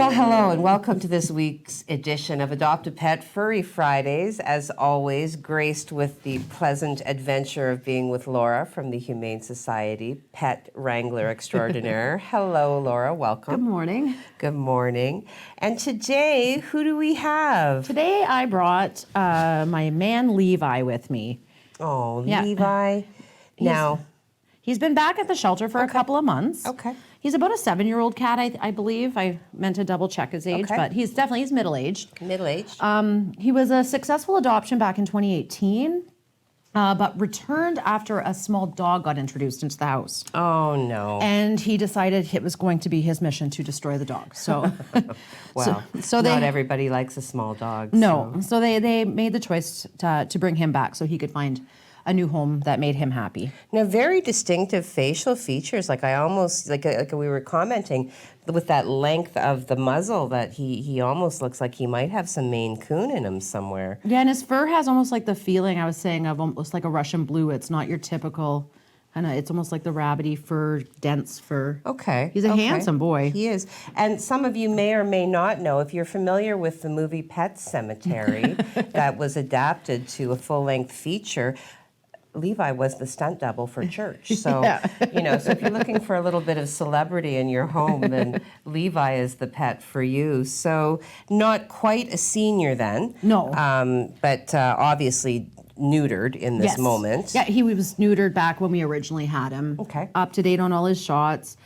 Well, hello, and welcome to this week's edition of Adopt a Pet Furry Fridays. As always, graced with the pleasant adventure of being with Laura from the Humane Society, Pet Wrangler Extraordinaire. Hello, Laura, welcome. Good morning. Good morning. And today, who do we have? Today I brought my man Levi with me. Oh, Yeah. Levi. Now, He's been back at the shelter for a couple of months. Okay. He's about a 7-year-old cat, I believe. I meant to double check his age, Okay. but he's middle-aged. middle-aged. He was a successful adoption back in 2018, but returned after a small dog got introduced into the house. Oh, no. And he decided it was going to be his mission to destroy the dog. So, Well, so not everybody likes a small dog. No, so- so they made the choice to bring him back so he could find a new home that made him happy. Now, very distinctive facial features. Like I almost, like we were commenting, with that length of the muzzle, that he almost looks like he might have some Maine Coon in him somewhere. Yeah, and his fur has almost like the feeling I was saying of almost like a Russian blue. It's not your typical, it's almost like the rabbity fur, dense fur. Okay. He's a okay. handsome boy. He is. And some of you may or may not know, if you're familiar with the movie Pet Sematary that was adapted to a full-length feature, Levi was the stunt double for Church. So, so if you're looking for a little bit of celebrity in your home, then Levi is the pet for you. So not quite a senior then. No. But obviously neutered in this Yes. moment. Yeah, he was neutered back when we originally had him. Okay. Up to date on all his shots.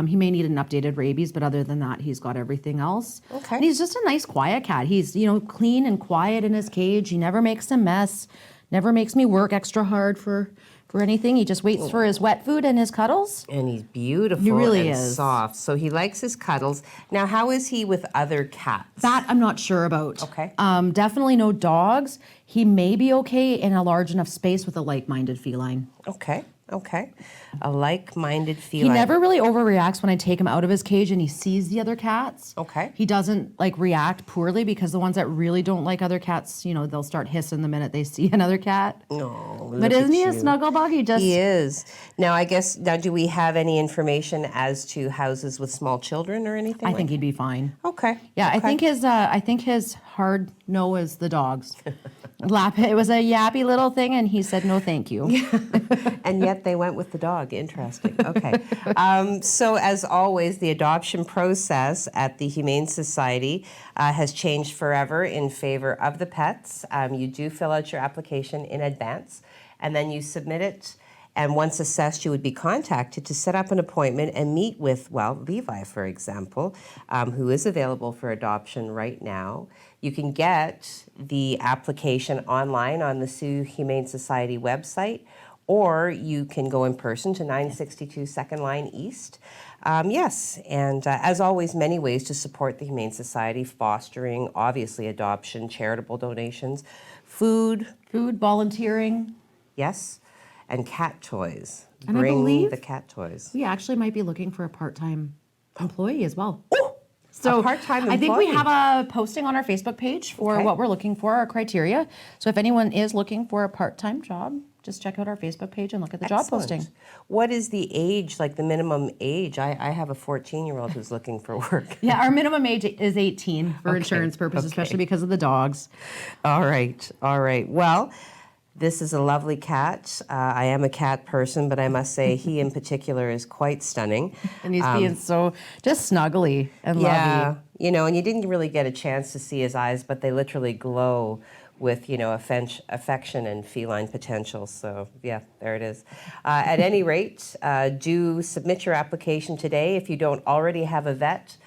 He may need an updated rabies, but other than that, he's got everything else. Okay. And he's just a nice, quiet cat. He's, clean and quiet in his cage. He never makes a mess. Never makes me work extra hard for anything. He just waits for his wet food and his cuddles. And he's beautiful He really and is. soft. So he likes his cuddles. Now, how is he with other cats? That I'm not sure about. Okay. Definitely no dogs. He may be okay in a large enough space with a like-minded feline. Okay. A like-minded He feline. never really overreacts when I take him out of his cage and he sees the other cats. Okay. He doesn't react poorly, because the ones that really don't like other cats, they'll start hissing the minute they see another cat. Oh, But look isn't at he a you. snuggle bug? He is. Now, do we have any information as to houses with small children or anything? I think he'd be fine. Okay. Yeah, okay. I think his hard no is the dogs. It was a yappy little thing, and he said no, thank you. And yet they went with the dog. Interesting. Okay. So as always, the adoption process at the Humane Society has changed forever in favor of the pets. You do fill out your application in advance, and then you submit it. And once assessed, you would be contacted to set up an appointment and meet with, Levi, for example, who is available for adoption right now. You can get the application online on the Sioux Humane Society website, or you can go in person to 962 Second Line East. Yes, and as always, many ways to support the Humane Society, fostering, obviously, adoption, charitable donations, food, Volunteering. yes, and cat toys. And I Bring believe- the cat toys. We actually might be looking for a part-time employee as well. A part-time I think we employee. have a posting on our Facebook page for Okay. what we're looking for, our criteria. So if anyone is looking for a part-time job, just check out our Facebook page and look at the job Excellent. posting. What is the age, like the minimum age? I have a 14-year-old who's looking for work. Yeah, our minimum age is 18 for Okay, insurance purposes, okay. especially because of the dogs. All right. Well, this is a lovely cat. I am a cat person, but I must say he in particular is quite stunning. And he's being so just snuggly and Yeah, lovey. and you didn't really get a chance to see his eyes, but they literally glow with, affection and feline potential. So, yeah, there it is. At any rate, do submit your application today. If you don't already have a vet,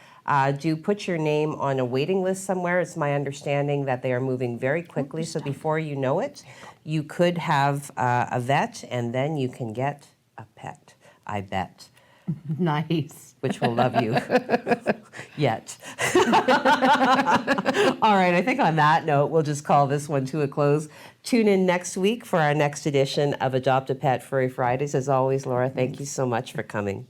do put your name on a waiting list somewhere. It's my understanding that they are moving very quickly, so before you know it, you could have a vet, and then you can get a pet, I bet, Nice. which will love you. Yet. All right, I think on that note, we'll just call this one to a close. Tune in next week for our next edition of Adopt a Pet Furry Fridays. As always, Laura, thank you so much for coming.